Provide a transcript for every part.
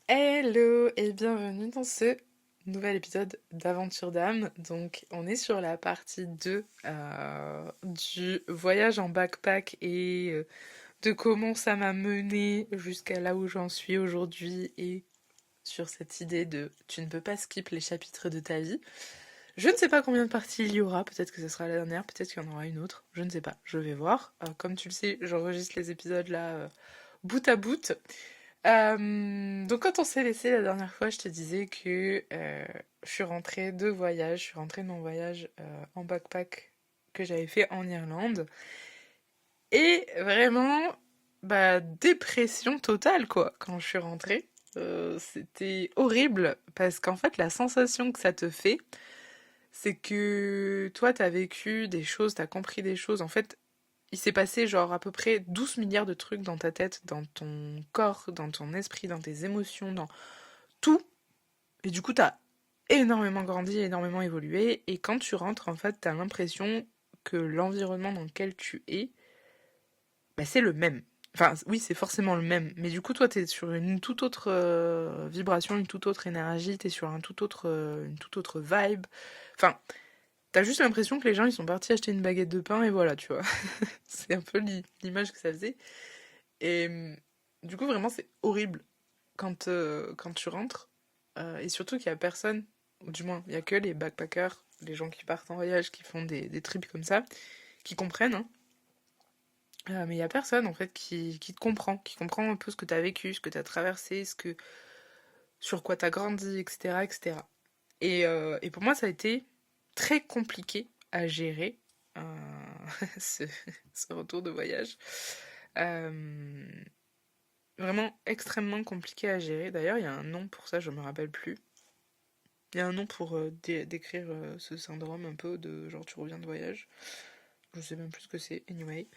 Hello et bienvenue dans ce nouvel épisode d'Aventure d'âme. Donc on est sur la partie 2 du voyage en backpack et de comment ça m'a mené jusqu'à là où j'en suis aujourd'hui et sur cette idée de tu ne peux pas skip les chapitres de ta vie. Je ne sais pas combien de parties il y aura, peut-être que ce sera la dernière, peut-être qu'il y en aura une autre, je ne sais pas, je vais voir. Comme tu le sais, j'enregistre les épisodes là bout à bout. Donc quand on s'est laissé la dernière fois, je te disais que je suis rentrée de voyage, je suis rentrée de mon voyage en backpack que j'avais fait en Irlande. Et vraiment, bah, dépression totale, quoi, quand je suis rentrée. C'était horrible parce qu'en fait, la sensation que ça te fait, c'est que toi, t'as vécu des choses, t'as compris des choses. En fait, il s'est passé genre à peu près 12 milliards de trucs dans ta tête, dans ton corps, dans ton esprit, dans tes émotions, dans tout. Et du coup, t'as énormément grandi, énormément évolué. Et quand tu rentres, en fait, t'as l'impression que l'environnement dans lequel tu es, bah, c'est le même. Enfin, oui, c'est forcément le même. Mais du coup, toi, t'es sur une toute autre vibration, une toute autre énergie, t'es sur une toute autre vibe. Enfin, t'as juste l'impression que les gens, ils sont partis acheter une baguette de pain et voilà, tu vois. C'est un peu l'image que ça faisait. Et du coup, vraiment, c'est horrible quand tu rentres. Et surtout qu'il y a personne, ou du moins, il y a que les backpackers, les gens qui partent en voyage, qui font des trips comme ça, qui comprennent, hein. Mais il y a personne, en fait, qui te comprend, qui comprend un peu ce que tu as vécu, ce que tu as traversé, sur quoi tu as grandi, etc., etc. Et pour moi, ça a été très compliqué à gérer, euh, ce, ce retour de voyage. Euh, Vraiment extrêmement compliqué à gérer. D'ailleurs, il y a un nom pour ça, je me rappelle plus. Il y a un nom pour décrire ce syndrome un peu de genre tu reviens de voyage. Je sais même plus ce que c'est, anyway.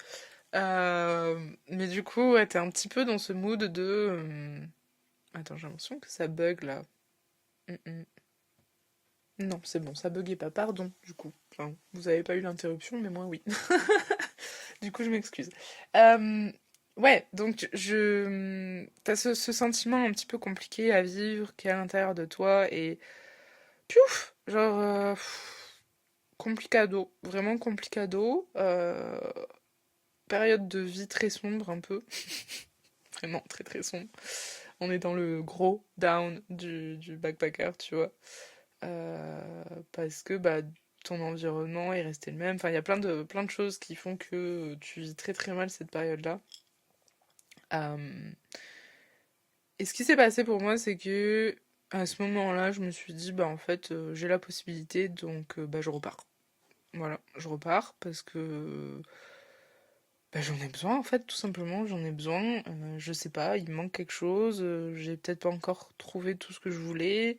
Mais du coup, ouais, t'es un petit peu dans ce mood de. Attends, j'ai l'impression que ça bug là. Mm. Non, c'est bon, ça buguait pas, pardon, du coup. Enfin, vous avez pas eu l'interruption, mais moi oui. Du coup, je m'excuse. Euh, ouais, donc t'as ce sentiment un petit peu compliqué à vivre qui est à l'intérieur de toi et. Piouf! Genre. Complicado, vraiment complicado. Période de vie très sombre un peu, vraiment très très sombre. On est dans le gros down du backpacker, tu vois. Parce que bah, ton environnement est resté le même. Enfin, il y a plein de choses qui font que tu vis très très mal cette période-là. Euh, et ce qui s'est passé pour moi, c'est que à ce moment-là, je me suis dit, bah en fait, j'ai la possibilité, donc bah je repars. Voilà, je repars parce que bah, j'en ai besoin en fait, tout simplement, j'en ai besoin. Je sais pas, il me manque quelque chose, j'ai peut-être pas encore trouvé tout ce que je voulais.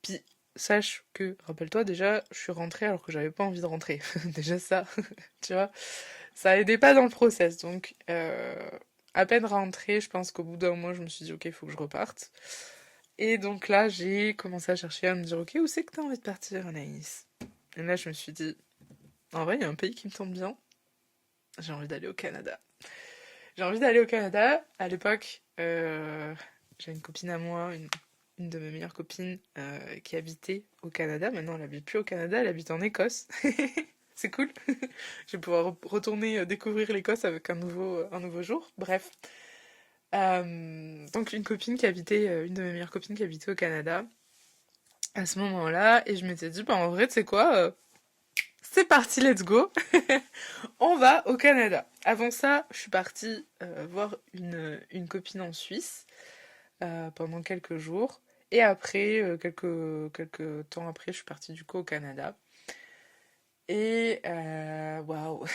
Puis sache que, rappelle-toi déjà, je suis rentrée alors que j'avais pas envie de rentrer. Déjà ça, tu vois, ça aidait pas dans le process. Donc, à peine rentrée, je pense qu'au bout d'un moment, je me suis dit, ok, il faut que je reparte. Et donc là, j'ai commencé à chercher, à me dire, ok, où c'est que t'as envie de partir, Anaïs? Et là, je me suis dit, en vrai, il y a un pays qui me tente bien, j'ai envie d'aller au Canada. J'ai envie d'aller au Canada. À l'époque, j'ai une copine à moi, une de mes meilleures copines, qui habitait au Canada. Maintenant, elle habite plus au Canada, elle habite en Écosse. C'est cool. Je vais pouvoir retourner découvrir l'Écosse avec un nouveau jour. Bref. Donc, une copine qui habitait, une de mes meilleures copines qui habitait au Canada à ce moment-là. Et je m'étais dit, bah, en vrai, tu sais quoi, c'est parti, let's go. On va au Canada. Avant ça, je suis partie voir une copine en Suisse pendant quelques jours. Et après, quelques temps après, je suis partie du coup au Canada. Et waouh,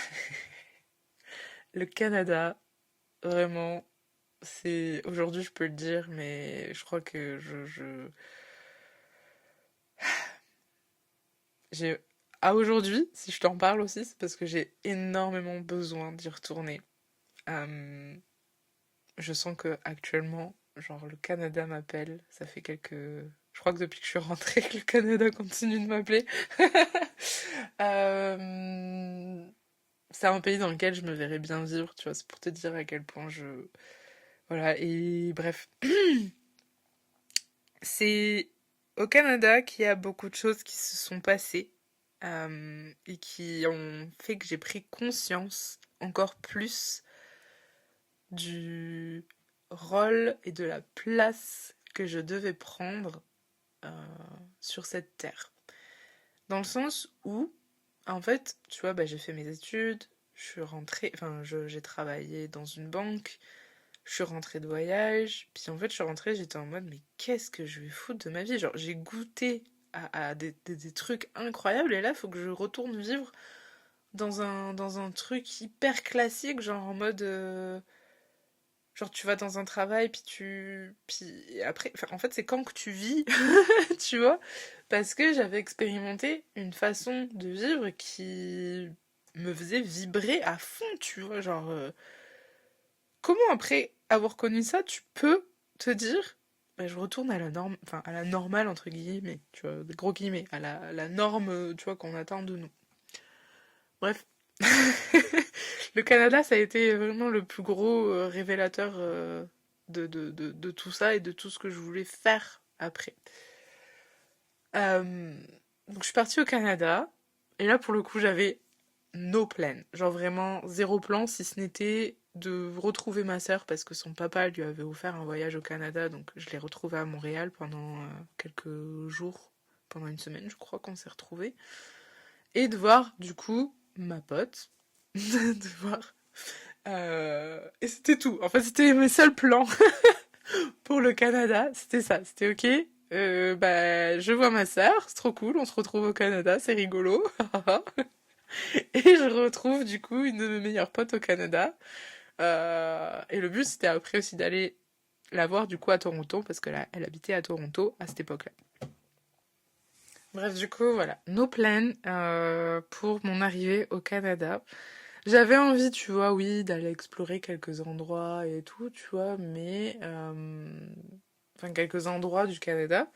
le Canada, vraiment, c'est aujourd'hui je peux le dire, mais je crois que j'ai à aujourd'hui, si je t'en parle aussi, c'est parce que j'ai énormément besoin d'y retourner. Euh, Je sens que actuellement, genre le Canada m'appelle. Ça fait quelques. Je crois que depuis que je suis rentrée, que le Canada continue de m'appeler. Euh, C'est un pays dans lequel je me verrais bien vivre, tu vois. C'est pour te dire à quel point je. Voilà, et bref. C'est au Canada qu'il y a beaucoup de choses qui se sont passées et qui ont fait que j'ai pris conscience encore plus du rôle et de la place que je devais prendre euh, sur cette terre. Dans le sens où, en fait, tu vois, bah, j'ai fait mes études, je suis rentrée, j'ai travaillé dans une banque, je suis rentrée de voyage, puis en fait, je suis rentrée, j'étais en mode, mais qu'est-ce que je vais foutre de ma vie? Genre, j'ai goûté à des trucs incroyables, et là, il faut que je retourne vivre dans un truc hyper classique, genre en mode. Genre, tu vas dans un travail, puis après. Enfin, en fait, c'est quand que tu vis, tu vois? Parce que j'avais expérimenté une façon de vivre qui me faisait vibrer à fond, tu vois? Genre. Comment après avoir connu ça, tu peux te dire, bah, je retourne à la norme, enfin à la normale entre guillemets, tu vois, des gros guillemets, à la norme, tu vois, qu'on attend de nous. Bref, le Canada, ça a été vraiment le plus gros révélateur de tout ça et de tout ce que je voulais faire après. Euh, donc je suis partie au Canada, et là pour le coup j'avais no plan. Genre vraiment zéro plan, si ce n'était de retrouver ma sœur parce que son papa lui avait offert un voyage au Canada, donc je l'ai retrouvée à Montréal pendant quelques jours, pendant une semaine je crois qu'on s'est retrouvés. Et de voir du coup ma pote, de voir... Et c'était tout. En fait c'était mes seuls plans pour le Canada, c'était ça, c'était ok. Bah, je vois ma sœur, c'est trop cool, on se retrouve au Canada, c'est rigolo. Et je retrouve du coup une de mes meilleures potes au Canada. Et le but c'était après aussi d'aller la voir du coup à Toronto, parce que là, elle habitait à Toronto à cette époque-là. Bref, du coup, voilà, nos plans pour mon arrivée au Canada. J'avais envie, tu vois, oui, d'aller explorer quelques endroits et tout, tu vois, mais... Enfin, quelques endroits du Canada.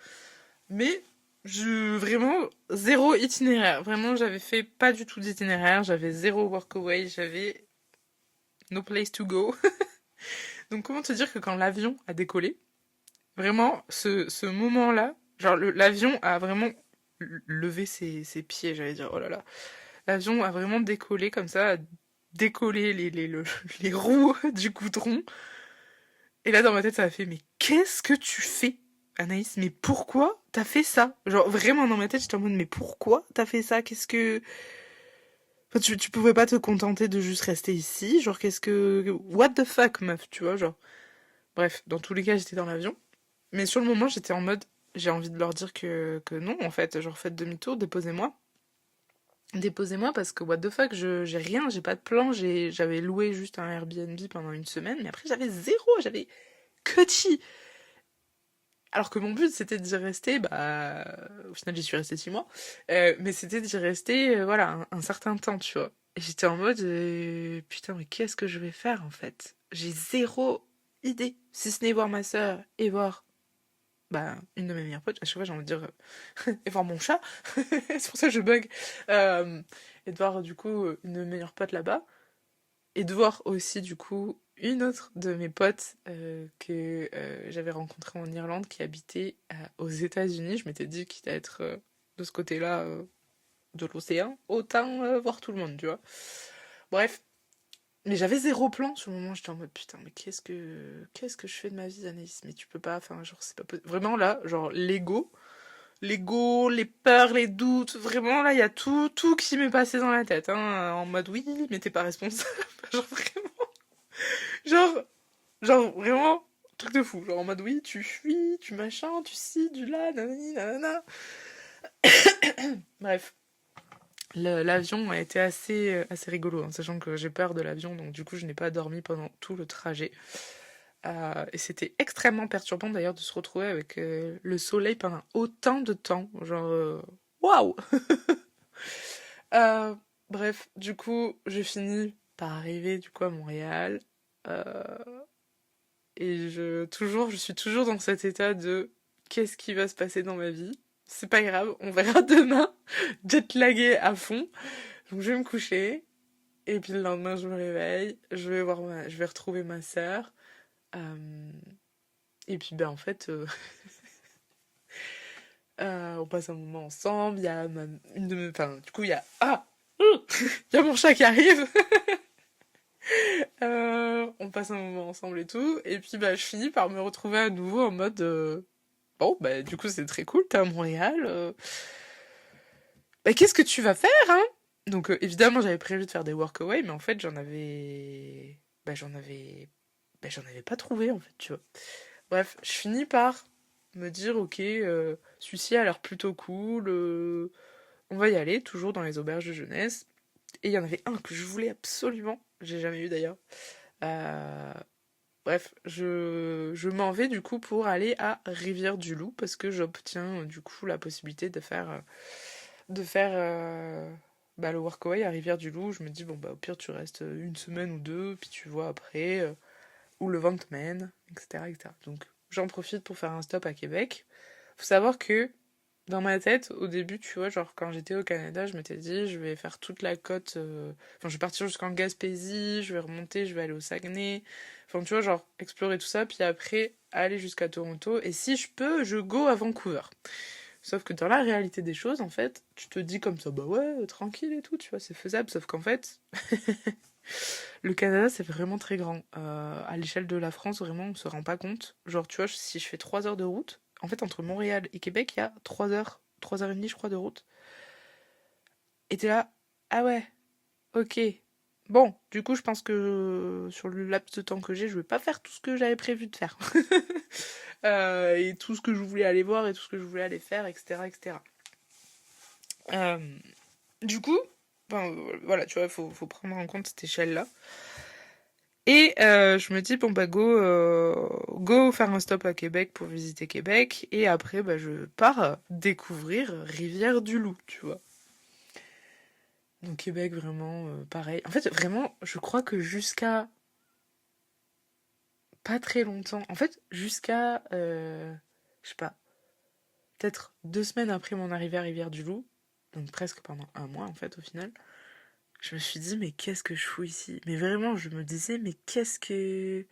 Mais vraiment zéro itinéraire. Vraiment, j'avais fait pas du tout d'itinéraire. J'avais zéro workaway. J'avais no place to go. Donc, comment te dire que quand l'avion a décollé, vraiment, ce moment-là, genre l'avion a vraiment levé ses pieds, j'allais dire, oh là là. L'avion a vraiment décollé comme ça, a décollé les roues du goudron. Et là, dans ma tête, ça a fait, mais qu'est-ce que tu fais, Anaïs? Mais pourquoi t'as fait ça? Genre, vraiment, dans ma tête, j'étais en mode, mais pourquoi t'as fait ça? Qu'est-ce que... Enfin, tu pouvais pas te contenter de juste rester ici? Genre, qu'est-ce que... What the fuck, meuf, tu vois, genre... Bref, dans tous les cas, j'étais dans l'avion. Mais sur le moment, j'étais en mode, j'ai envie de leur dire que non, en fait. Genre, faites demi-tour, déposez-moi. Déposez-moi parce que what the fuck, j'ai rien, j'ai pas de plan. J'avais loué juste un Airbnb pendant une semaine, mais après, j'avais zéro, j'avais que chi. Alors que mon but c'était d'y rester, bah au final j'y suis restée 6 mois, mais c'était d'y rester voilà un certain temps, tu vois. Et j'étais en mode putain mais qu'est-ce que je vais faire en fait? J'ai zéro idée, si ce n'est voir ma sœur et voir bah une de mes meilleures potes. À chaque fois j'ai envie de dire et voir mon chat, c'est pour ça que je bug. Euh, et de voir du coup une de mes meilleures potes là-bas. Et de voir aussi, du coup, une autre de mes potes que j'avais rencontrée en Irlande qui habitait aux États-Unis. Je m'étais dit, quitte à être de ce côté-là de l'océan, autant voir tout le monde, tu vois. Bref. Mais j'avais zéro plan sur le moment. J'étais en mode putain, mais qu'est-ce que je fais de ma vie, Anaïs? Mais tu peux pas, enfin, genre, c'est pas possible. Vraiment là, genre, l'ego, les peurs, les doutes, vraiment là, il y a tout qui m'est passé dans la tête, hein, en mode oui, mais t'es pas responsable. Genre vraiment. Genre, genre vraiment, truc de fou. Genre en mode oui, tu fuis, tu machin, tu ci, du là, nanani, nanana. Bref, l'avion a été assez rigolo, hein, sachant que j'ai peur de l'avion, donc du coup je n'ai pas dormi pendant tout le trajet. Et c'était extrêmement perturbant d'ailleurs de se retrouver avec le soleil pendant autant de temps. Genre, waouh! Euh, Bref, du coup, je finis par arriver du coup à Montréal. Euh, Et je suis toujours dans cet état de qu'est-ce qui va se passer dans ma vie? C'est pas grave, on verra demain. Jet lagué à fond. Donc je vais me coucher. Et puis le lendemain, je me réveille. Je vais retrouver ma sœur. Et puis, ben, en fait, On passe un moment ensemble, il y a une de mes... Enfin, du coup, il y a... Ah! Il y a mon chat qui arrive. On passe un moment ensemble et tout. Et puis, bah, je finis par me retrouver à nouveau en mode... Bon, bah, du coup, c'est très cool, t'es à Montréal. Bah, qu'est-ce que tu vas faire, hein? Donc, évidemment, j'avais prévu de faire des workaway, mais en fait, j'en avais pas trouvé, en fait, tu vois. Bref, je finis par me dire, ok, celui-ci a l'air plutôt cool, on va y aller, toujours dans les auberges de jeunesse. Et il y en avait un que je voulais absolument, j'ai jamais eu d'ailleurs. Euh, Bref, je m'en vais du coup pour aller à Rivière-du-Loup parce que j'obtiens du coup la possibilité de faire bah, le workaway à Rivière-du-Loup. Je me dis, bon, bah au pire, tu restes une semaine ou deux, puis tu vois après où le vent te mène, etc., etc. Donc j'en profite pour faire un stop à Québec. Faut savoir que dans ma tête, au début, tu vois, genre quand j'étais au Canada, je m'étais dit, je vais faire toute la côte. Enfin, je vais partir jusqu'en Gaspésie, je vais remonter, je vais aller au Saguenay. Enfin, tu vois, genre explorer tout ça, puis après aller jusqu'à Toronto. Et si je peux, je go à Vancouver. Sauf que dans la réalité des choses, en fait, tu te dis comme ça, bah ouais, tranquille et tout, tu vois, c'est faisable. Sauf qu'en fait, le Canada, c'est vraiment très grand. À l'échelle de la France, vraiment, on se rend pas compte. Genre, tu vois, si je fais 3 heures de route, en fait, entre Montréal et Québec, il y a 3 heures, 3 heures et demie, je crois, de route. Et t'es là, ah ouais, ok. Bon, du coup, je pense que sur le laps de temps que j'ai, je vais pas faire tout ce que j'avais prévu de faire. Et tout ce que je voulais aller voir et tout ce que je voulais aller faire, etc., etc. Euh, du coup, ben, voilà, tu vois, faut prendre en compte cette échelle-là. Et je me dis, bon, bah, go faire un stop à Québec pour visiter Québec. Et après, bah, je pars découvrir Rivière-du-Loup, tu vois. Donc, Québec, vraiment, pareil. En fait, vraiment, je crois que jusqu'à pas très longtemps, en fait, jusqu'à, je sais pas, peut-être 2 semaines après mon arrivée à Rivière-du-Loup, donc presque pendant un mois, en fait, au final, je me suis dit, mais qu'est-ce que je fous ici? Mais vraiment, je me disais, mais qu'est-ce que...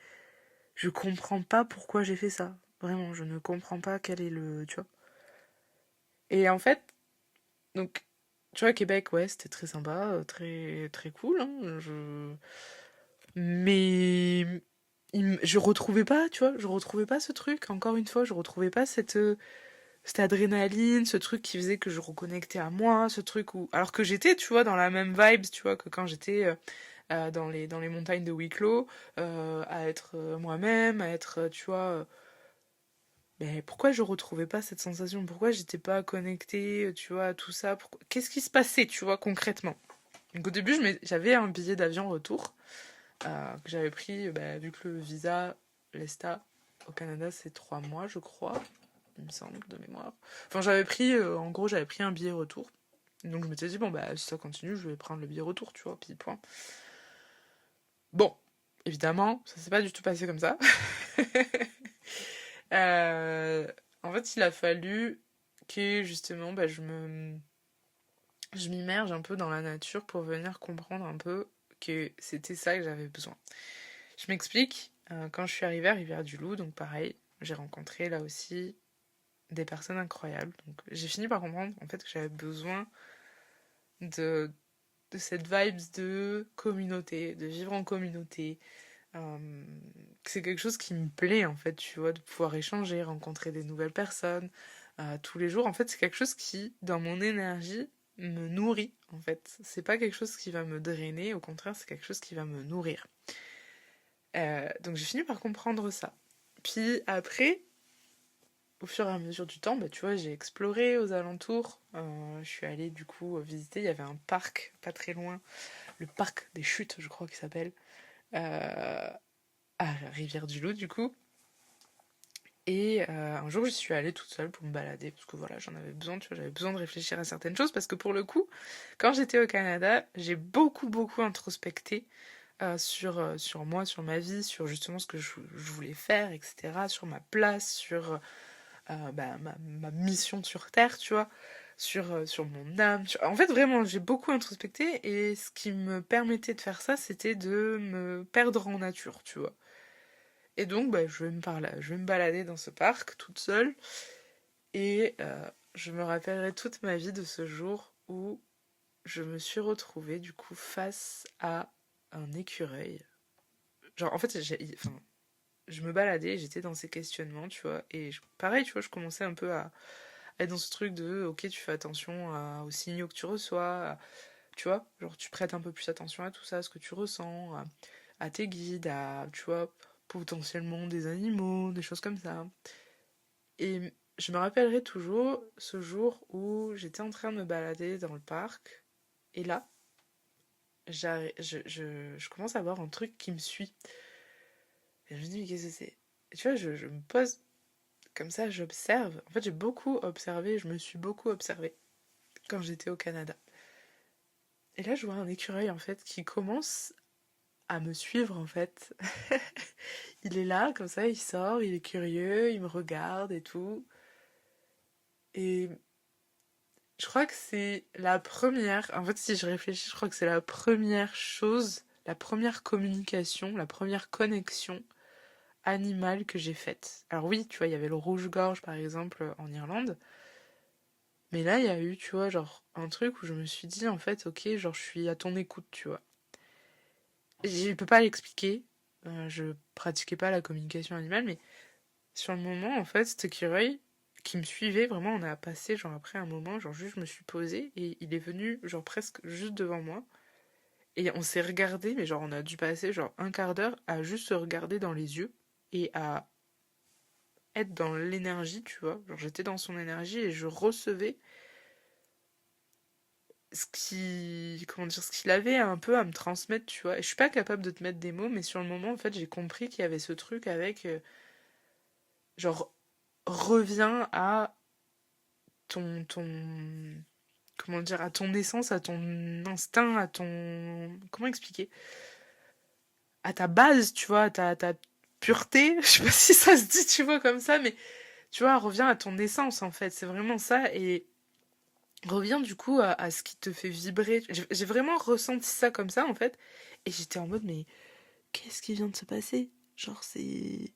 Je comprends pas pourquoi j'ai fait ça. Vraiment, je ne comprends pas quel est le... Tu vois. Et en fait, donc, tu vois, Québec, ouais, c'était très sympa, très, très cool, hein, Mais... Je retrouvais pas, tu vois, je retrouvais pas ce truc, encore une fois, je retrouvais pas cette adrénaline, ce truc qui faisait que je reconnectais à moi, ce truc où... Alors que j'étais, tu vois, dans la même vibes, tu vois, que quand j'étais dans les montagnes de Wicklow, à être moi-même, à être, tu vois, mais pourquoi je retrouvais pas cette sensation? Pourquoi j'étais pas connectée, tu vois, à tout ça? Qu'est-ce qui se passait, tu vois, concrètement? Donc au début, j'avais un billet d'avion retour que j'avais pris, bah, vu que le visa, l'ESTA, au Canada, c'est 3 mois, je crois, il me semble, de mémoire. Enfin, en gros, j'avais pris un billet retour. Donc je m'étais dit, bon, bah, si ça continue, je vais prendre le billet retour, tu vois, puis point. Bon, évidemment, ça s'est pas du tout passé comme ça. Euh, En fait, il a fallu que justement bah, je m'immerge un peu dans la nature pour venir comprendre un peu que c'était ça que j'avais besoin. Je m'explique, quand je suis arrivée à Rivière-du-Loup, donc pareil, j'ai rencontré là aussi des personnes incroyables. Donc j'ai fini par comprendre en fait que j'avais besoin de, de cette vibes de communauté, de vivre en communauté. Euh, c'est quelque chose qui me plaît en fait, tu vois, de pouvoir échanger, rencontrer des nouvelles personnes tous les jours. En fait, c'est quelque chose qui, dans mon énergie, me nourrit en fait. C'est pas quelque chose qui va me drainer, au contraire, c'est quelque chose qui va me nourrir. Donc j'ai fini par comprendre ça. Puis après, au fur et à mesure du temps, bah, tu vois, j'ai exploré aux alentours. Je suis allée du coup visiter. Il y avait un parc pas très loin, le parc des Chutes, je crois qu'il s'appelle, à Rivière-du-Loup du coup. Et un jour, je suis allée toute seule pour me balader, parce que voilà, j'en avais besoin, tu vois, j'avais besoin de réfléchir à certaines choses, parce que pour le coup, quand j'étais au Canada, j'ai beaucoup, beaucoup introspecté sur moi, sur ma vie, sur justement ce que je voulais faire, etc., sur ma place, sur bah, ma mission sur Terre, tu vois, sur mon âme. En fait, vraiment, j'ai beaucoup introspecté, et ce qui me permettait de faire ça, c'était de me perdre en nature, tu vois. Et donc, bah, je vais me balader dans ce parc toute seule. Et je me rappellerai toute ma vie de ce jour où je me suis retrouvée du coup face à un écureuil. Genre en fait, enfin, je me baladais, j'étais dans ces questionnements, tu vois, et pareil, tu vois, je commençais un peu à être dans ce truc de, ok, tu fais attention aux signaux que tu reçois, tu vois, genre tu prêtes un peu plus attention à tout ça, à ce que tu ressens, à tes guides, à, tu vois, potentiellement des animaux, des choses comme ça. Et je me rappellerai toujours ce jour où j'étais en train de me balader dans le parc, et là, je commence à voir un truc qui me suit. Et je me dis, mais qu'est-ce que c'est? Et tu vois, je me pose comme ça, j'observe. En fait, j'ai beaucoup observé, je me suis beaucoup observée quand j'étais au Canada. Et là, je vois un écureuil, en fait, qui commence à me suivre, en fait. Il est là, comme ça, il sort, il est curieux, il me regarde et tout. Et je crois que c'est la première, en fait, si je réfléchis, je crois que c'est la première chose, la première communication, la première connexion animale que j'ai faite. Alors oui, tu vois, il y avait le rouge-gorge, par exemple, en Irlande. Mais là, il y a eu, tu vois, genre, un truc où je me suis dit, en fait, ok, genre, je suis à ton écoute, tu vois. Je peux pas l'expliquer, je pratiquais pas la communication animale, mais sur le moment, en fait, cet écureuil qui me suivait, vraiment, on a passé, genre, après un moment, genre, juste, je me suis posée, et il est venu, genre, presque juste devant moi, et on s'est regardé, mais genre, on a dû passer, genre, un quart d'heure à juste se regarder dans les yeux, et à être dans l'énergie, tu vois. Genre, j'étais dans son énergie, et je recevais comment dire, ce qu'il avait un peu à me transmettre, tu vois. Et je suis pas capable de te mettre des mots, mais sur le moment, en fait, j'ai compris qu'il y avait ce truc avec, genre, reviens à ton, comment dire, à ton essence, à ton instinct, à ton, comment expliquer, à ta base, tu vois, à ta pureté. Je sais pas si ça se dit, tu vois, comme ça, mais tu vois, reviens à ton essence, en fait. C'est vraiment ça. Et reviens du coup à ce qui te fait vibrer. J'ai vraiment ressenti ça comme ça, en fait. Et j'étais en mode, mais qu'est-ce qui vient de se passer? Genre, c'est...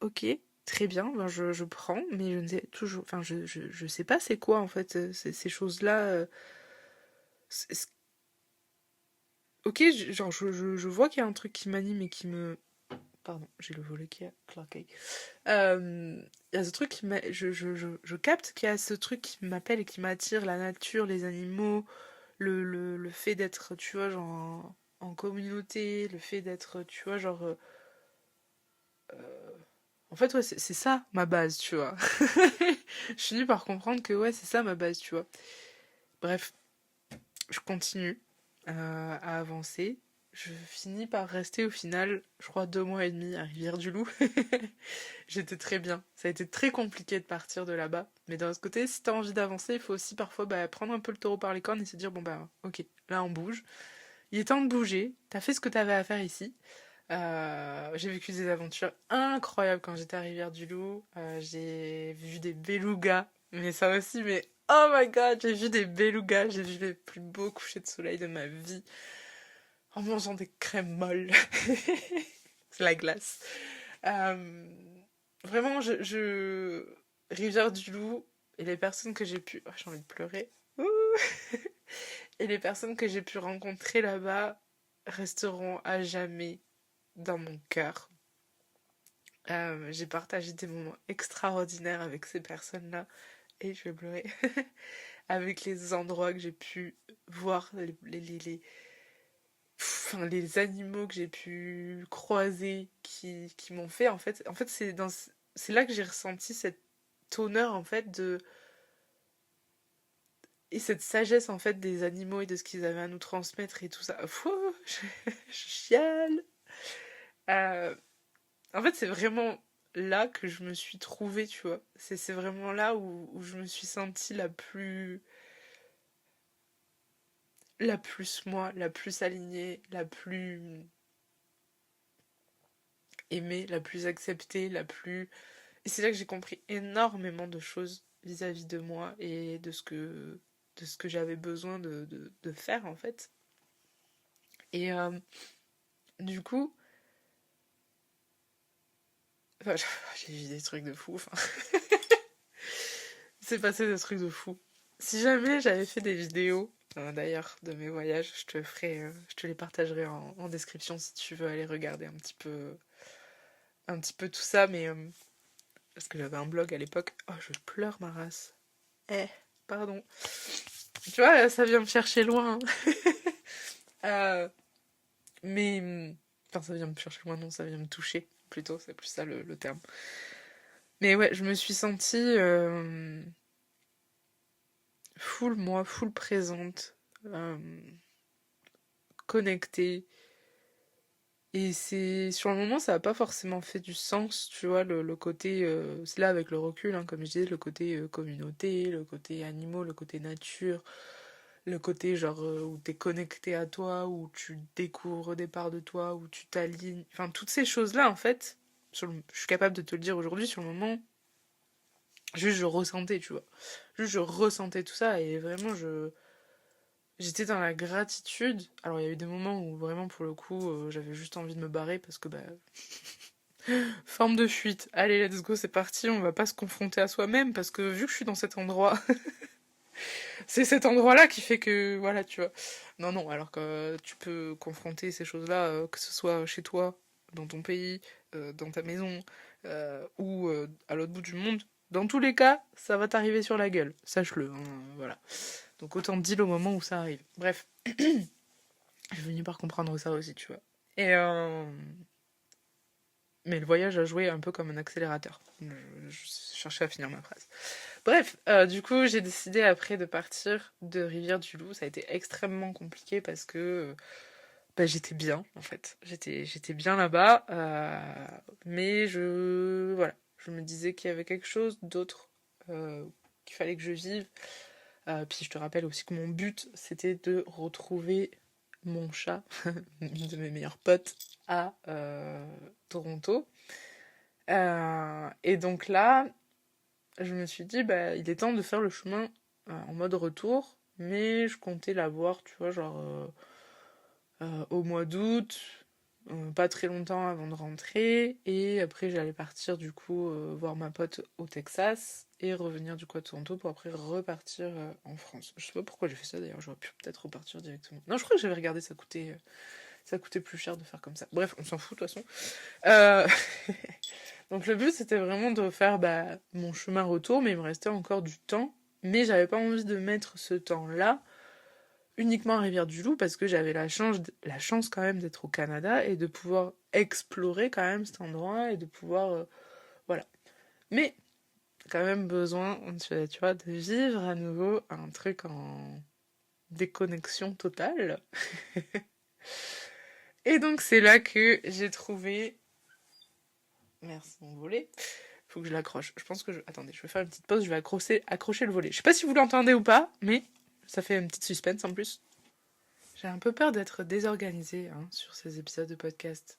Ok, très bien, ben je prends, mais je ne sais toujours... Enfin, je sais pas c'est quoi, en fait, ces choses-là. C'est- Ok, genre, je vois qu'il y a un truc qui m'anime et qui me... Pardon, j'ai le volet qui a claqué. Il y a ce truc qui m'a... Je capte qu'il y a ce truc qui m'appelle et qui m'attire, la nature, les animaux, le fait d'être, tu vois, genre, en communauté, le fait d'être, tu vois, genre... En fait, ouais, c'est ça ma base, tu vois. Je finis par comprendre que, ouais, c'est ça ma base, tu vois. Bref, je continue à avancer. Je finis par rester au final, je crois, 2 mois et demi à Rivière-du-Loup. J'étais très bien. Ça a été très compliqué de partir de là-bas. Mais d'un autre côté, si t'as envie d'avancer, il faut aussi parfois prendre un peu le taureau par les cornes et se dire, bon bah, ok, là on bouge. Il est temps de bouger. T'as fait ce que t'avais à faire ici. J'ai vécu des aventures incroyables quand j'étais à Rivière-du-Loup. J'ai vu des belugas. Mais ça aussi, mais oh my god, j'ai vu des belugas. J'ai vu les plus beaux couchers de soleil de ma vie en mangeant des crèmes molles. C'est la glace. Euh, Vraiment, Rivière-du-Loup et les personnes que j'ai pu... Oh, j'ai envie de pleurer. Ouh. Et les personnes que j'ai pu rencontrer là-bas resteront à jamais dans mon cœur. J'ai partagé des moments extraordinaires avec ces personnes-là et je vais pleurer. Avec les endroits que j'ai pu voir, enfin, les animaux que j'ai pu croiser qui m'ont fait en fait c'est là que j'ai ressenti cette honneur en fait de et cette sagesse en fait des animaux et de ce qu'ils avaient à nous transmettre et tout ça. Fou, je chiale. Euh, En fait, c'est vraiment là que je me suis trouvée, tu vois. C'est vraiment là où je me suis sentie la plus moi, la plus alignée, la plus aimée, la plus acceptée, la plus... Et c'est là que j'ai compris énormément de choses vis-à-vis de moi et de ce que j'avais besoin de faire, en fait. Et du coup, enfin, j'ai vu des trucs de fou, enfin... s'est passé des trucs de fou. Si jamais j'avais fait des vidéos, d'ailleurs, de mes voyages, je te les partagerai en description si tu veux aller regarder un petit peu tout ça, mais parce que j'avais un blog à l'époque. Oh, je pleure ma race. Pardon. Tu vois, là, ça vient me chercher loin. Euh, mais, enfin, ça vient me chercher loin, non, ça vient me toucher, plutôt, c'est plus ça le terme. Mais ouais, je me suis sentie full moi, full présente, euh, connectée. Et c'est sur le moment, ça n'a pas forcément fait du sens, tu vois, le côté, c'est là avec le recul, hein, comme je disais, le côté communauté, le côté animaux, le côté nature, le côté genre où t'es connecté à toi, où tu découvres des parts de toi, où tu t'alignes, enfin toutes ces choses-là en fait, je suis capable de te le dire aujourd'hui sur le moment, juste je ressentais, tu vois, juste je ressentais tout ça et vraiment j'étais dans la gratitude. Alors il y a eu des moments où vraiment pour le coup j'avais juste envie de me barrer parce que bah forme de fuite. Allez, let's go, c'est parti, on va pas se confronter à soi-même parce que vu que je suis dans cet endroit, c'est cet endroit-là qui fait que voilà, tu vois. Non non, alors que tu peux confronter ces choses-là que ce soit chez toi, dans ton pays, dans ta maison ou à l'autre bout du monde. Dans tous les cas, ça va t'arriver sur la gueule, sache-le, hein, voilà. Donc autant deal au moment où ça arrive. Bref, j'ai fini par comprendre ça aussi, tu vois. Et mais le voyage a joué un peu comme un accélérateur. Je cherchais à finir ma phrase. Bref, du coup, j'ai décidé après de partir de Rivière-du-Loup. Ça a été extrêmement compliqué parce que bah, j'étais bien, en fait. J'étais bien là-bas. Mais voilà. Je me disais qu'il y avait quelque chose d'autre qu'il fallait que je vive. Puis je te rappelle aussi que mon but, c'était de retrouver mon chat, une de mes meilleures potes, à Toronto. Et donc là, je me suis dit, bah, il est temps de faire le chemin en mode retour, mais je comptais la voir, tu vois, genre au mois d'août, pas très longtemps avant de rentrer, et après j'allais partir du coup voir ma pote au Texas et revenir du coup à Toronto pour après repartir en France. Je sais pas pourquoi j'ai fait ça d'ailleurs, j'aurais pu peut-être repartir directement. Non, je crois que j'avais regardé, ça coûtait plus cher de faire comme ça. Bref, on s'en fout de toute façon. Euh, Donc le but c'était vraiment de faire bah, mon chemin retour, mais il me restait encore du temps. Mais j'avais pas envie de mettre ce temps-là uniquement à Rivière-du-Loup parce que j'avais la chance quand même d'être au Canada et de pouvoir explorer quand même cet endroit et de pouvoir voilà. Mais quand même besoin, tu vois, de vivre à nouveau un truc en déconnexion totale. Et donc c'est là que j'ai trouvé. Merci mon volet. Faut que je l'accroche. Je pense que je. Attendez, je vais faire une petite pause, je vais accrocher le volet. Je sais pas si vous l'entendez ou pas, mais ça fait une petite suspense en plus. J'ai un peu peur d'être désorganisée hein, sur ces épisodes de podcast.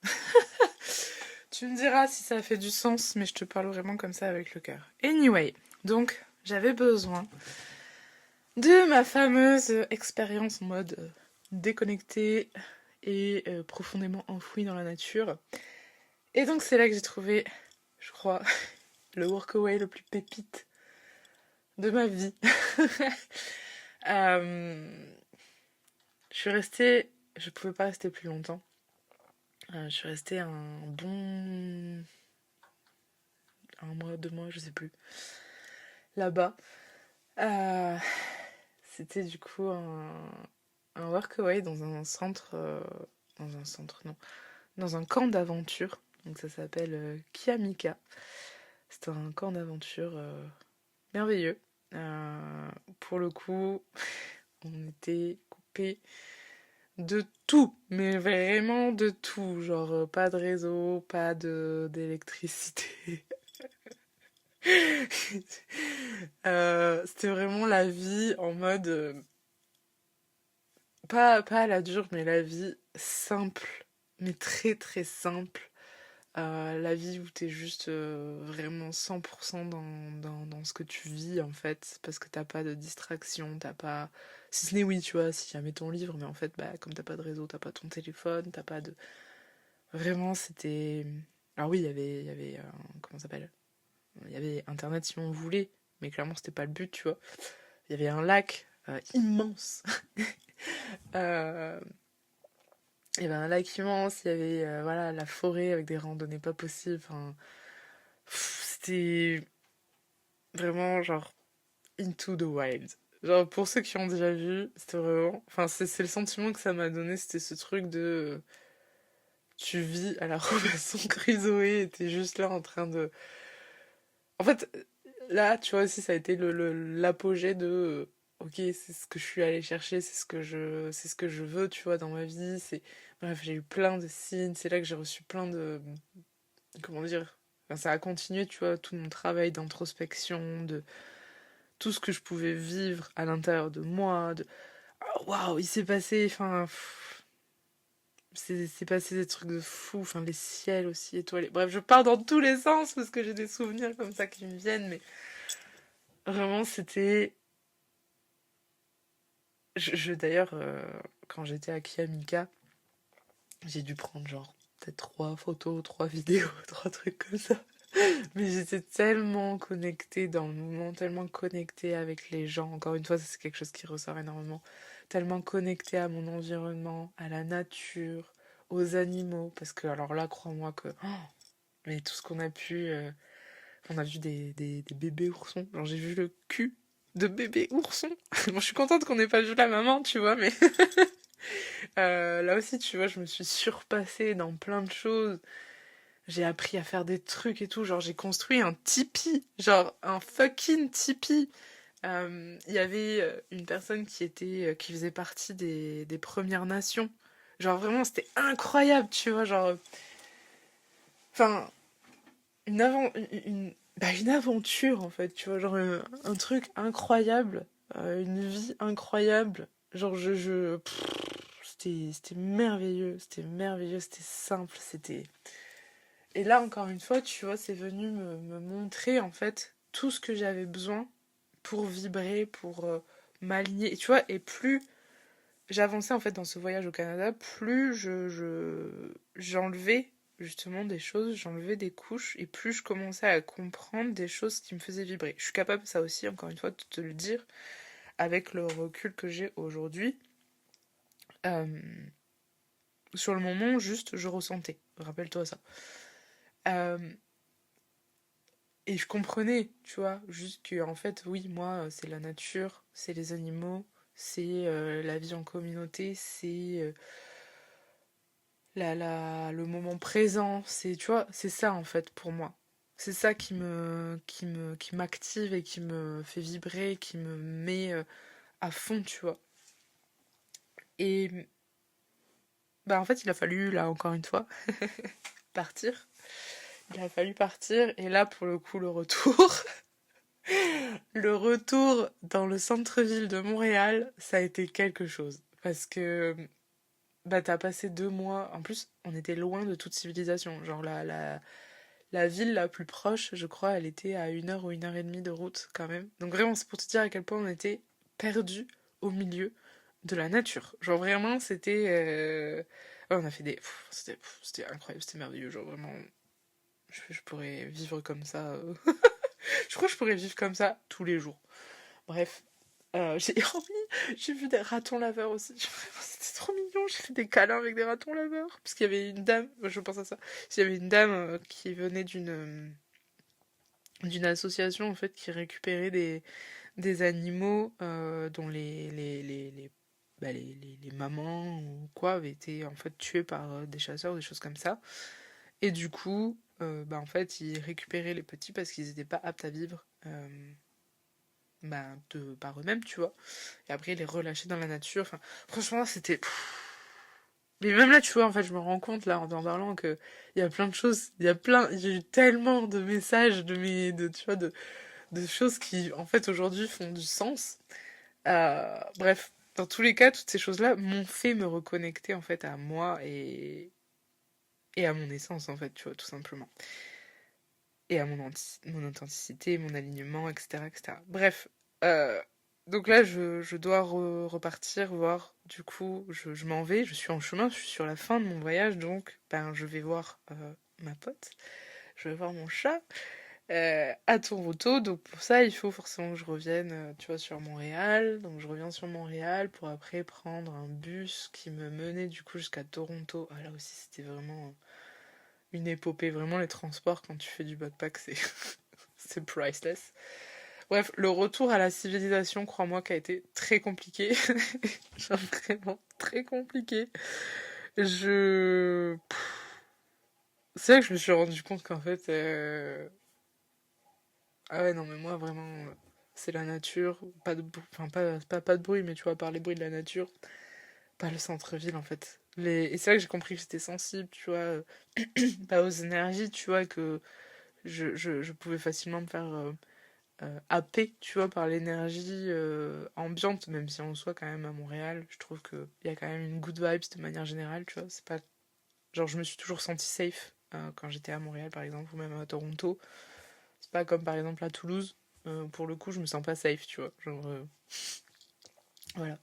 Tu me diras si ça fait du sens, mais je te parle vraiment comme ça avec le cœur. Anyway, donc j'avais besoin de ma fameuse expérience en mode déconnecté et profondément enfouie dans la nature. Et donc c'est là que j'ai trouvé, je crois, le workaway le plus pépite de ma vie. euh, je suis restée, je pouvais pas rester plus longtemps. Je suis restée un bon 1 mois, 2 mois, je sais plus, là-bas. Euh, C'était du coup un workaway dans un centre, non, dans un camp d'aventure. Donc ça s'appelle Kiamika. C'était un camp d'aventure merveilleux. Pour le coup, on était coupé de tout, mais vraiment de tout. Genre, pas de réseau, pas d'électricité. C'était vraiment la vie en mode. Pas à la dure, mais la vie simple, mais très très simple. La vie où t'es juste vraiment 100% dans ce que tu vis en fait, parce que t'as pas de distraction, t'as pas. Si ce n'est oui, tu vois, si jamais ton livre, mais en fait, bah, comme t'as pas de réseau, t'as pas ton téléphone, t'as pas de. Vraiment, c'était. Alors oui, il y avait comment ça s'appelle? Il y avait Internet si on voulait, mais clairement c'était pas le but, tu vois. Il y avait un lac immense. Euh, il y avait un lac immense, il y avait voilà, la forêt avec des randonnées pas possibles. Enfin, c'était vraiment genre into the wild. Genre pour ceux qui ont déjà vu, c'était vraiment... Enfin, c'est le sentiment que ça m'a donné, c'était ce truc de... tu vis à la Robinson Crusoe et t'es juste là en train de... En fait, là, tu vois aussi, ça a été l'apogée de... ok, c'est ce que je suis allée chercher, c'est ce que je veux, tu vois, dans ma vie. Bref, j'ai eu plein de signes, c'est là que j'ai reçu plein de... Comment dire? Enfin, ça a continué, tu vois, tout mon travail d'introspection, de tout ce que je pouvais vivre à l'intérieur de moi, de ah, waouh, il s'est passé, enfin, c'est passé des trucs de fou, enfin, les ciels aussi étoilés. Bref, je pars dans tous les sens parce que j'ai des souvenirs comme ça qui me viennent, mais vraiment, c'était. D'ailleurs, quand j'étais à Kiamika, j'ai dû prendre genre peut-être 3 photos, 3 vidéos, 3 trucs comme ça. Mais j'étais tellement connectée dans le moment, tellement connectée avec les gens. Encore une fois, ça, c'est quelque chose qui ressort énormément. Tellement connectée à mon environnement, à la nature, aux animaux. Parce que, alors là, crois-moi que. Oh, mais tout ce qu'on a pu. On a vu des bébés oursons. Genre, j'ai vu le cul de bébé ourson. Bon, je suis contente qu'on n'ait pas vu la maman, tu vois, mais. Là aussi, tu vois, je me suis surpassée dans plein de choses. J'ai appris à faire des trucs et tout. Genre, j'ai construit un tipi. Genre, un fucking tipi. Il y avait une personne qui faisait partie des Premières Nations. Genre, vraiment, c'était incroyable, tu vois. Genre, enfin, une aventure, en fait, tu vois. Genre, un truc incroyable. Une vie incroyable. Genre, c'était merveilleux. C'était merveilleux. C'était simple. C'était. Et là, encore une fois, tu vois, c'est venu me montrer, en fait, tout ce que j'avais besoin pour vibrer, pour m'aligner. Et tu vois, et plus j'avançais, en fait, dans ce voyage au Canada, plus j'enlevais, justement, des choses, j'enlevais des couches, et plus je commençais à comprendre des choses qui me faisaient vibrer. Je suis capable, ça aussi, encore une fois, de te le dire, avec le recul que j'ai aujourd'hui. Euh, sur le moment, juste, je ressentais. Rappelle-toi ça. Euh, Et je comprenais, tu vois, juste que, en fait, oui, moi, c'est la nature, c'est les animaux, c'est la vie en communauté, c'est le moment présent, c'est, tu vois, c'est ça, en fait, pour moi. C'est ça qui m'active et qui me fait vibrer, qui me met à fond, tu vois. Et, bah, en fait, il a fallu, là, encore une fois, partir. Il a fallu partir, et là, pour le coup, le retour. Le retour dans le centre-ville de Montréal, ça a été quelque chose. Parce que bah, t'as passé 2 mois. En plus, on était loin de toute civilisation. Genre, la ville la plus proche, je crois, elle était à 1 heure ou 1 heure et demie de route quand même. Donc, vraiment, c'est pour te dire à quel point on était perdus au milieu de la nature. Genre, vraiment, c'était. Ouais, on a fait des. C'était incroyable, c'était merveilleux. Genre, vraiment, je pourrais vivre comme ça. Je crois que je pourrais vivre comme ça tous les jours. Bref, j'ai vu des ratons laveurs aussi. C'était trop mignon. J'ai fait des câlins avec des ratons laveurs. Parce qu'il y avait une dame, je pense à ça. Il y avait une dame qui venait d'une association en fait qui récupérait des animaux dont les mamans ou quoi avaient été en fait tués par des chasseurs ou des choses comme ça. Et du coup, bah en fait, ils récupéraient les petits parce qu'ils n'étaient pas aptes à vivre. Bah, par eux-mêmes, tu vois. Et après, les relâcher dans la nature. Enfin, franchement, c'était. Mais même là, tu vois, en fait, je me rends compte, là, en t'en parlant, que il y a plein de choses. J'ai eu tellement de messages, tu vois, de choses qui, en fait, aujourd'hui font du sens. Bref, dans tous les cas, toutes ces choses-là m'ont fait me reconnecter, en fait, à moi et à mon essence, en fait, tu vois, tout simplement. Et à mon authenticité, mon alignement, etc., etc. Bref, euh, donc là, je dois repartir voir. Du coup, je m'en vais, je suis en chemin, je suis sur la fin de mon voyage, donc ben, je vais voir ma pote, je vais voir mon chat. à Toronto. Donc pour ça, il faut forcément que je revienne, tu vois, sur Montréal. Donc je reviens sur Montréal pour après prendre un bus qui me menait du coup jusqu'à Toronto. Ah, là aussi, c'était vraiment une épopée. Vraiment, les transports quand tu fais du backpack, c'est c'est priceless. Bref, le retour à la civilisation, crois-moi, qui a été très compliqué. Genre vraiment très compliqué. Je... C'est là que je me suis rendu compte qu'en fait... Ah ouais, non, mais moi, vraiment, c'est la nature. Pas de... Enfin, pas de bruit, mais tu vois, par les bruits de la nature. Pas le centre-ville, en fait. Et c'est là que j'ai compris que j'étais sensible, tu vois, pas aux énergies, tu vois, que je pouvais facilement me faire happé, tu vois, par l'énergie ambiante, même si en soi, quand même, à Montréal, je trouve qu'il y a quand même une good vibes de manière générale, tu vois. C'est pas. Genre, je me suis toujours sentie safe quand j'étais à Montréal, par exemple, ou même à Toronto. C'est pas comme par exemple à Toulouse. Pour le coup, je me sens pas safe, tu vois. Genre, voilà.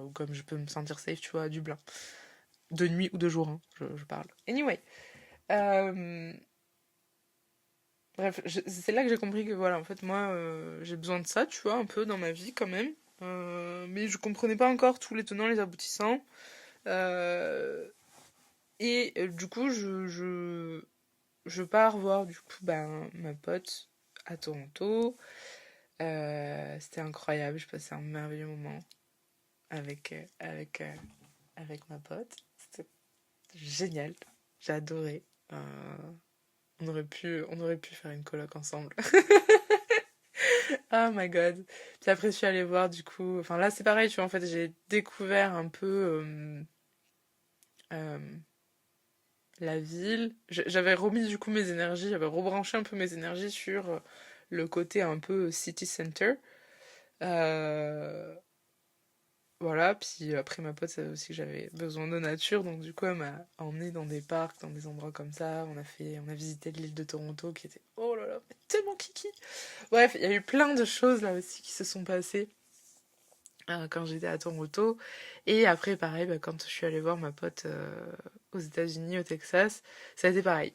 Ou comme je peux me sentir safe, tu vois, à Dublin. De nuit ou de jour, hein, je parle. Anyway. Euh, Bref, c'est là que j'ai compris que voilà, en fait, moi, j'ai besoin de ça, tu vois, un peu dans ma vie quand même. Mais je comprenais pas encore tous les tenants, les aboutissants. Euh, du coup, je pars voir du coup ben, ma pote à Toronto. C'était incroyable, je passais un merveilleux moment avec ma pote. C'était génial, j'ai adoré. On aurait pu faire une coloc ensemble. Oh my god. Puis après, je suis allée voir du coup. Enfin, là, c'est pareil, tu vois. En fait, j'ai découvert un peu euh, la ville. J'avais remis du coup mes énergies, j'avais rebranché un peu mes énergies sur le côté un peu city center. Euh, voilà. Puis après, ma pote savait aussi que j'avais besoin de nature. Donc, du coup, elle m'a emmenée dans des parcs, dans des endroits comme ça. On a visité l'île de Toronto qui était, oh là là, mais tellement kiki. Bref, il y a eu plein de choses là aussi qui se sont passées quand j'étais à Toronto. Et après, pareil, bah, quand je suis allée voir ma pote aux États-Unis, au Texas, ça a été pareil.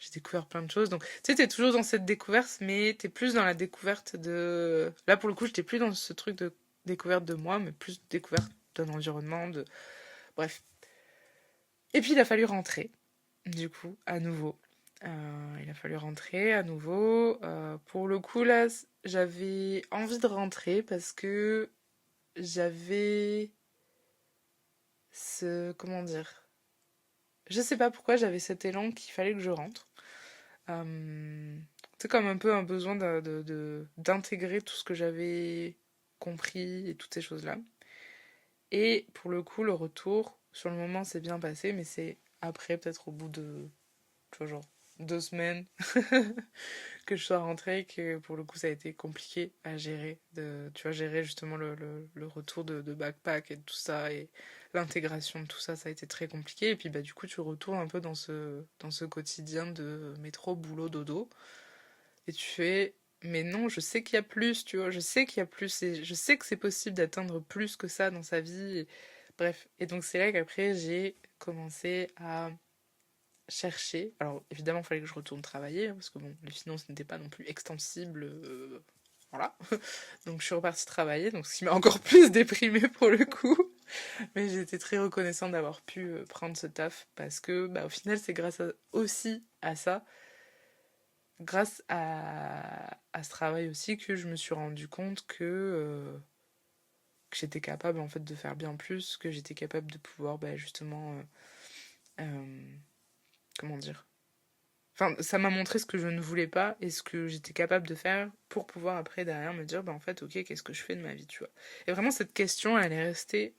J'ai découvert plein de choses. Donc, tu sais, t'es toujours dans cette découverte, mais t'es plus dans la découverte de. Là, pour le coup, j'étais plus dans ce truc de découverte de moi, mais plus découverte d'un environnement, de. Bref. Et puis, il a fallu rentrer, du coup, à nouveau. Il a fallu rentrer à nouveau. Pour le coup, là, j'avais envie de rentrer parce que j'avais comment dire? Je sais pas pourquoi j'avais cet élan qu'il fallait que je rentre. C'est comme un peu un besoin d'intégrer tout ce que j'avais compris et toutes ces choses-là. Et pour le coup, le retour, sur le moment, c'est bien passé, mais c'est après, peut-être au bout de, tu vois, genre 2 semaines, que je sois rentrée, que pour le coup, ça a été compliqué à gérer. Tu vois, gérer justement le retour de backpack et de tout ça, et l'intégration de tout ça, ça a été très compliqué. Et puis, bah, du coup, tu retournes un peu dans ce quotidien de métro, boulot, dodo. Et tu fais, mais non, je sais qu'il y a plus, tu vois, je sais qu'il y a plus, et je sais que c'est possible d'atteindre plus que ça dans sa vie. Bref. Et donc, c'est là qu'après, j'ai commencé à chercher. Alors évidemment, il fallait que je retourne travailler, hein, parce que bon, les finances n'étaient pas non plus extensibles. Voilà. Donc je suis repartie travailler, donc ce qui m'a encore plus déprimée pour le coup. Mais j'étais très reconnaissante d'avoir pu prendre ce taf, parce que bah, au final, c'est aussi à ça, grâce à ce travail aussi, que je me suis rendu compte que j'étais capable en fait de faire bien plus, que j'étais capable de pouvoir bah, justement... euh, comment dire, enfin, ça m'a montré ce que je ne voulais pas et ce que j'étais capable de faire pour pouvoir après derrière me dire, bah en fait, ok, qu'est-ce que je fais de ma vie, tu vois. Et vraiment, cette question, elle est restée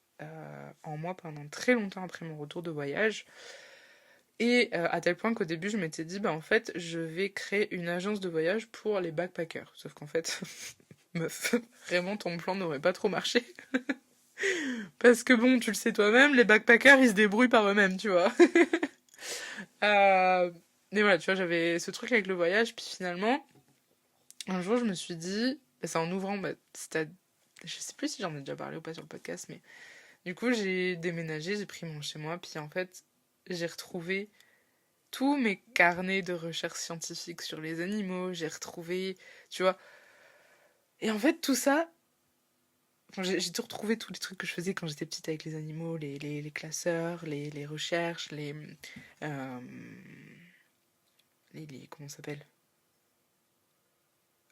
en moi pendant très longtemps après mon retour de voyage. Et à tel point qu'au début, je m'étais dit, bah en fait, je vais créer une agence de voyage pour les backpackers. Sauf qu'en fait, meuf, vraiment, ton plan n'aurait pas trop marché. Parce que bon, tu le sais toi-même, les backpackers, ils se débrouillent par eux-mêmes, tu vois. Euh, Mais voilà, tu vois, j'avais ce truc avec le voyage, puis finalement, un jour, je me suis dit, bah, c'est en ouvrant, bah, je sais plus si j'en ai déjà parlé ou pas sur le podcast, mais du coup, j'ai déménagé, j'ai pris mon chez moi, puis en fait, j'ai retrouvé tous mes carnets de recherche scientifique sur les animaux, j'ai retrouvé, tu vois. Et en fait, tout ça, enfin, j'ai tout retrouvé, tous les trucs que je faisais quand j'étais petite avec les animaux, les classeurs, les recherches, euh, comment ça s'appelle?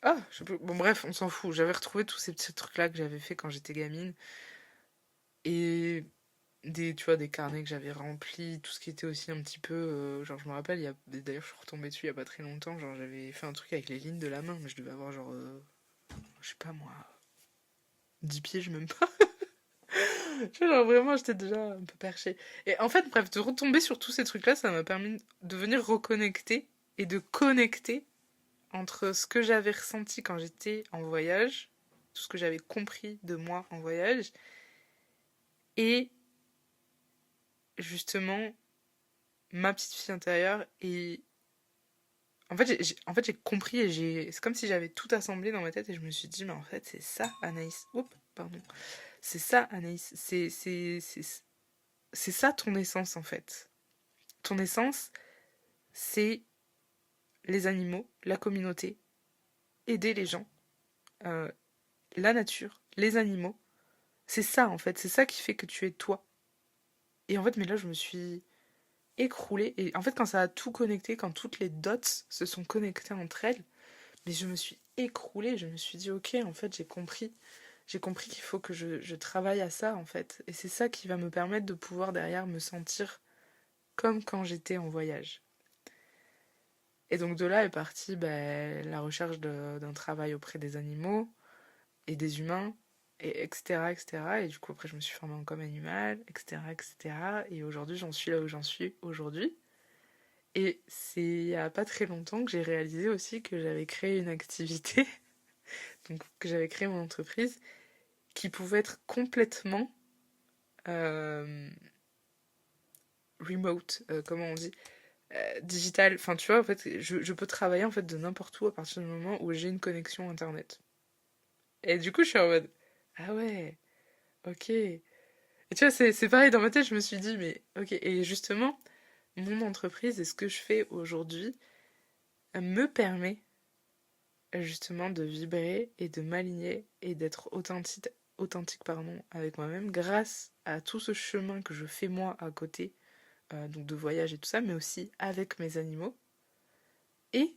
Ah, je sais plus. Bon, bref, on s'en fout. J'avais retrouvé tous ces petits trucs-là que j'avais fait quand j'étais gamine. Et tu vois, des carnets que j'avais remplis, tout ce qui était aussi un petit peu. Genre, je me rappelle, d'ailleurs, je suis retombée dessus il y a pas très longtemps. Genre, j'avais fait un truc avec les lignes de la main, mais je devais avoir genre. Je sais pas moi. 10 pieds, même pas. Tu vois, genre, vraiment, j'étais déjà un peu perchée. Et en fait, bref, de retomber sur tous ces trucs-là, ça m'a permis de venir reconnecter et de connecter entre ce que j'avais ressenti quand j'étais en voyage, tout ce que j'avais compris de moi en voyage, et justement ma petite fille intérieure. Et en fait, j'ai compris et c'est comme si j'avais tout assemblé dans ma tête et je me suis dit, mais en fait, c'est ça, Anaïs. Oups, pardon. C'est ça, Anaïs. C'est ça ton essence, en fait. Ton essence, c'est les animaux, la communauté, aider les gens, euh, la nature, les animaux. C'est ça, en fait. C'est ça qui fait que tu es toi. Et en fait, mais là, je me suis écroulée. Et en fait, quand ça a tout connecté, quand toutes les dots se sont connectées entre elles, mais je me suis écroulée. Je me suis dit, ok, en fait, j'ai compris. J'ai compris qu'il faut que je travaille à ça, en fait. Et c'est ça qui va me permettre de pouvoir derrière me sentir comme quand j'étais en voyage. Et donc de là est partie ben, la recherche d'un travail auprès des animaux et des humains, et etc., etc. Et cetera. Et du coup, après, je me suis formée en com animal, etc., etc. Et cetera. Et aujourd'hui, j'en suis là où j'en suis aujourd'hui. Et c'est il y a pas très longtemps que j'ai réalisé aussi que j'avais créé une activité, donc que j'avais créé mon entreprise, qui pouvait être complètement euh, remote, comment on dit, digital. Enfin, tu vois, en fait, je peux travailler en fait de n'importe où à partir du moment où j'ai une connexion internet. Et du coup, je suis en mode, ah ouais, ok. Et tu vois, c'est pareil, dans ma tête, je me suis dit, mais ok. Et justement, mon entreprise et ce que je fais aujourd'hui me permet justement de vibrer et de m'aligner et d'être authentique pardon, avec moi-même grâce à tout ce chemin que je fais moi à côté, donc de voyage et tout ça, mais aussi avec mes animaux et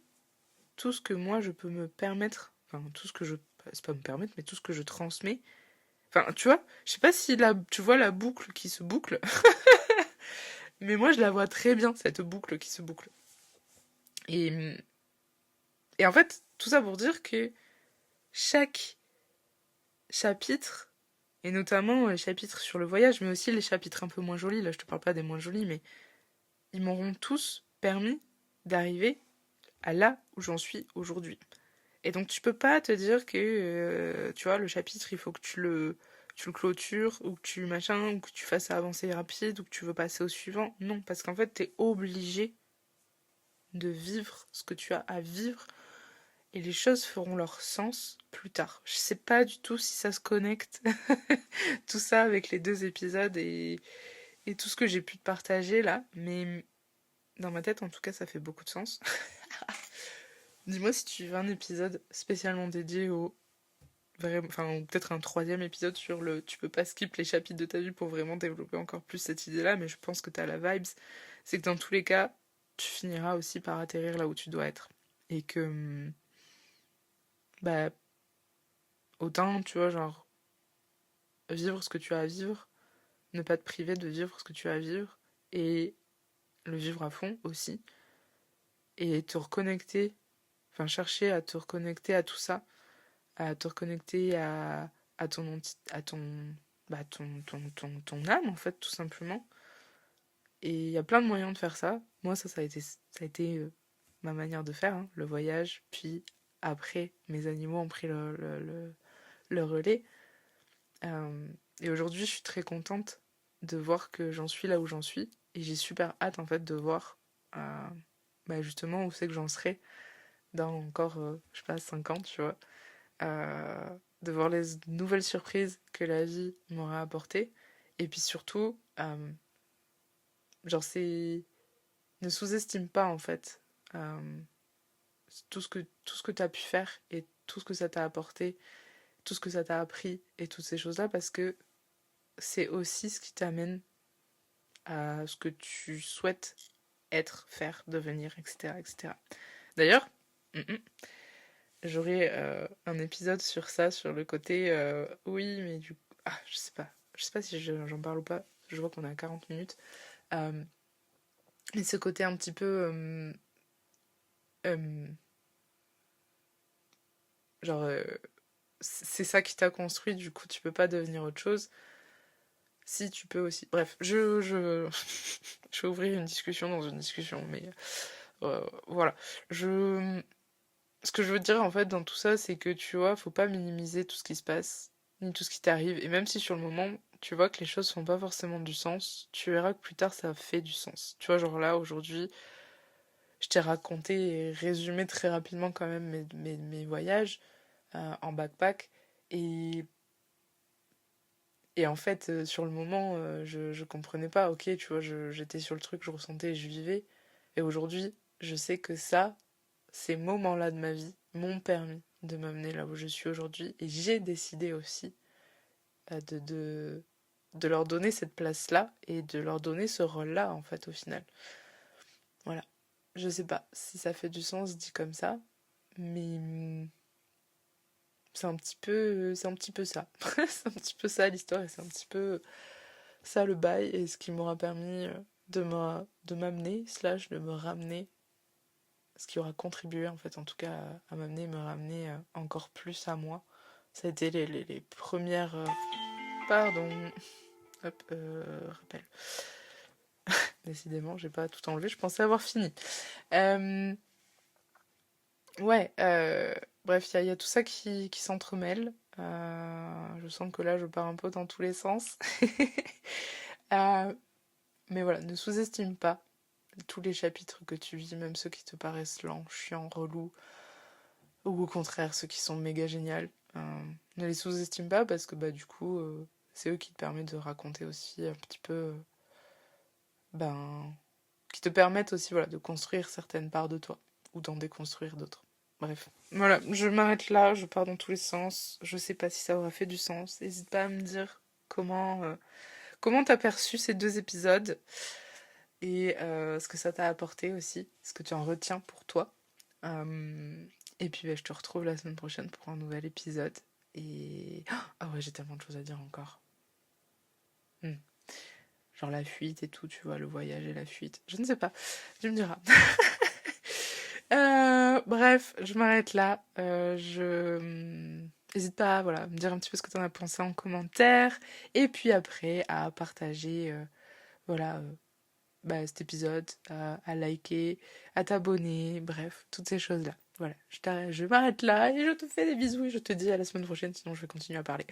tout ce que moi je peux me permettre, enfin tout ce que je, c'est pas me permettre, mais tout ce que je transmets. Enfin, tu vois, je sais pas si tu vois la boucle qui se boucle, mais moi je la vois très bien, cette boucle qui se boucle. Et, et en fait, tout ça pour dire que chaque chapitre, et notamment les chapitres sur le voyage, mais aussi les chapitres un peu moins jolis, là je te parle pas des moins jolis, mais ils m'auront tous permis d'arriver à là où j'en suis aujourd'hui. Et donc tu peux pas te dire que, tu vois, le chapitre, il faut que tu le clôtures, ou que tu machin, ou que tu fasses avancer rapide, ou que tu veux passer au suivant. Non, parce qu'en fait, t'es obligé de vivre ce que tu as à vivre, et les choses feront leur sens plus tard. Je sais pas du tout si ça se connecte, tout ça avec les deux épisodes et tout ce que j'ai pu te partager là, mais dans ma tête, en tout cas, ça fait beaucoup de sens. Dis-moi si tu veux un épisode spécialement dédié au enfin, ou peut-être un troisième épisode sur le tu peux pas skip les chapitres de ta vie pour vraiment développer encore plus cette idée-là, mais je pense que t'as la vibes. C'est que dans tous les cas, tu finiras aussi par atterrir là où tu dois être. Et que, bah, autant, tu vois, genre, vivre ce que tu as à vivre, ne pas te priver de vivre ce que tu as à vivre, et le vivre à fond aussi, et te reconnecter, enfin, chercher à te reconnecter à tout ça, à te reconnecter à bah, ton âme, en fait, tout simplement. Et il y a plein de moyens de faire ça. Moi, ça a été ma manière de faire, hein, le voyage. Puis après, mes animaux ont pris le relais. Euh, et aujourd'hui, je suis très contente de voir que j'en suis là où j'en suis. Et j'ai super hâte, en fait, de voir bah, justement où c'est que j'en serai dans encore, je sais pas, 5 ans, tu vois. De voir les nouvelles surprises que la vie m'aura apportées. Et puis surtout, genre, c'est ne sous-estime pas en fait tout ce que tu as pu faire et tout ce que ça t'a apporté, tout ce que ça t'a appris et toutes ces choses-là parce que c'est aussi ce qui t'amène à ce que tu souhaites être, faire, devenir, etc. etc. D'ailleurs, j'aurai un épisode sur ça, sur le côté oui, mais du coup. Ah, je sais pas. Je sais pas si j'en parle ou pas. Je vois qu'on est à 40 minutes. Euh, mais ce côté un petit peu. Euh, genre. C'est ça qui t'a construit, du coup, tu peux pas devenir autre chose. Si, tu peux aussi. Bref, je vais ouvrir une discussion dans une discussion, mais voilà. Je. Ce que je veux dire en fait dans tout ça, c'est que tu vois, faut pas minimiser tout ce qui se passe, ni tout ce qui t'arrive. Et même si sur le moment, tu vois que les choses font pas forcément du sens, tu verras que plus tard ça fait du sens. Tu vois, genre là, aujourd'hui, je t'ai raconté et résumé très rapidement quand même mes voyages en backpack. Et, et en fait, sur le moment, je comprenais pas. Ok, tu vois, j'étais sur le truc, je ressentais, je vivais. Et aujourd'hui, je sais que ça, ces moments-là de ma vie m'ont permis de m'amener là où je suis aujourd'hui. Et j'ai décidé aussi euh, de, de, de leur donner cette place-là et de leur donner ce rôle-là, en fait, au final. Voilà. Je sais pas si ça fait du sens dit comme ça, mais c'est un petit peu ça. C'est un petit peu ça l'histoire et c'est un petit peu ça le bail et ce qui m'aura permis de m'amener, slash de me ramener, ce qui aura contribué en fait en tout cas à m'amener, me ramener encore plus à moi. Ça a été les premières... pardon. Hop, rappel. Décidément, j'ai pas tout enlevé, je pensais avoir fini. Euh, ouais, bref, il y a tout ça qui s'entremêle. Je sens que là, je pars un peu dans tous les sens. Euh, mais voilà, ne sous-estime pas tous les chapitres que tu vis, même ceux qui te paraissent lents, chiants, relous, ou au contraire ceux qui sont méga géniaux. Ne les sous-estime pas parce que bah du coup c'est eux qui te permettent de raconter aussi un petit peu ben qui te permettent aussi voilà de construire certaines parts de toi ou d'en déconstruire d'autres. Bref, voilà, je m'arrête là, je pars dans tous les sens. Je sais pas si ça aura fait du sens. N'hésite pas à me dire comment t'as perçu ces deux épisodes et ce que ça t'a apporté aussi, ce que tu en retiens pour toi. Euh, et puis bah, je te retrouve la semaine prochaine pour un nouvel épisode. Et... Ah ouais, j'ai tellement de choses à dire encore. Hmm. Genre la fuite et tout, tu vois, le voyage et la fuite. Je ne sais pas, tu me diras. Bref, je m'arrête là. N'hésite pas voilà, à me dire un petit peu ce que tu en as pensé en commentaire. Et puis après, à partager voilà, bah, cet épisode, à liker, à t'abonner, bref, toutes ces choses-là. Voilà, je m'arrête là et je te fais des bisous et je te dis à la semaine prochaine, sinon je vais continuer à parler.